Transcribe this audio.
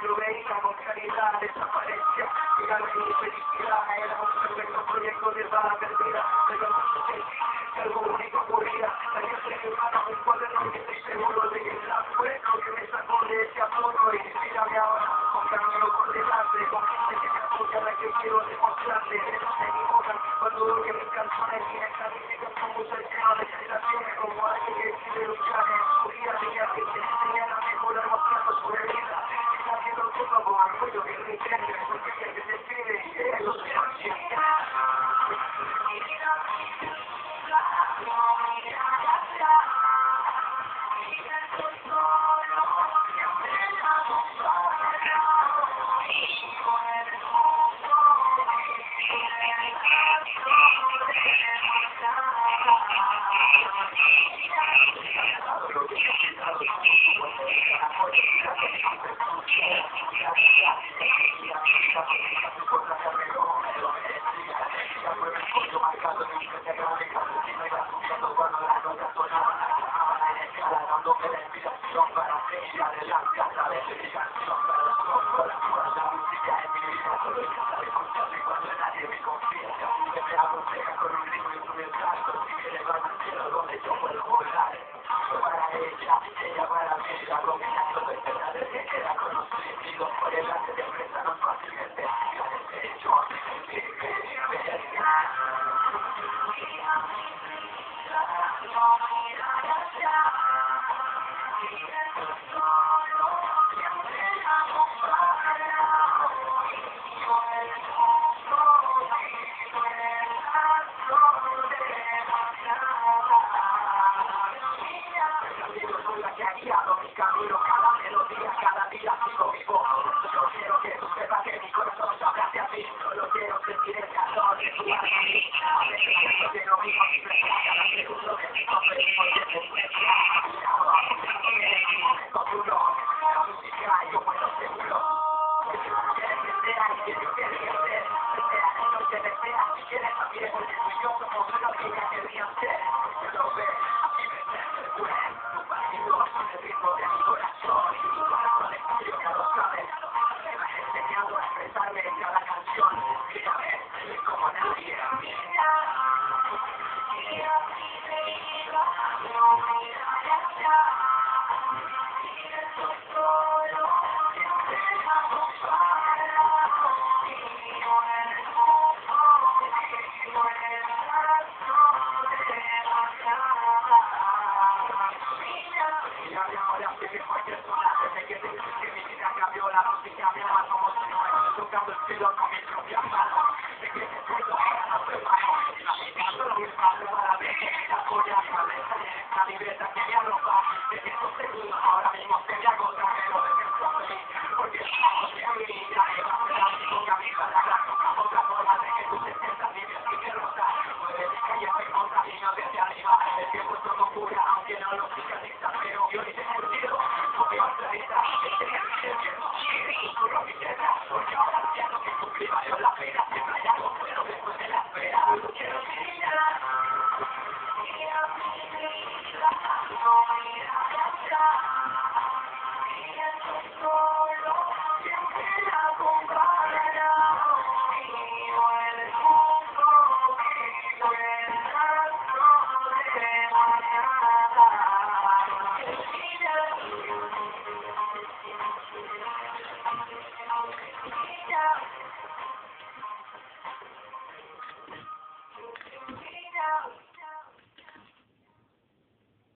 Lo veía con claridad, desapareció, y la felicidad era un perfecto proyecto de bala perdida, pero no sé si algo único ocurría, tenía que llevar a un cuaderno que estoy seguro de que la fue lo que me sacó de ese apuro, y mírame ahora, con camino por delante, con gente que me apoya, la que quiero demostrarte, que no se equivocan, cuando veo que mis canciones tienen califican con mucho el tema de generaciones, como alguien que quiere luchar en su vida, diría que te enseñan a mejorar mostrando su realidad. Haciendo todo con orgullo que me entiende, porque el que se escribe y es lo que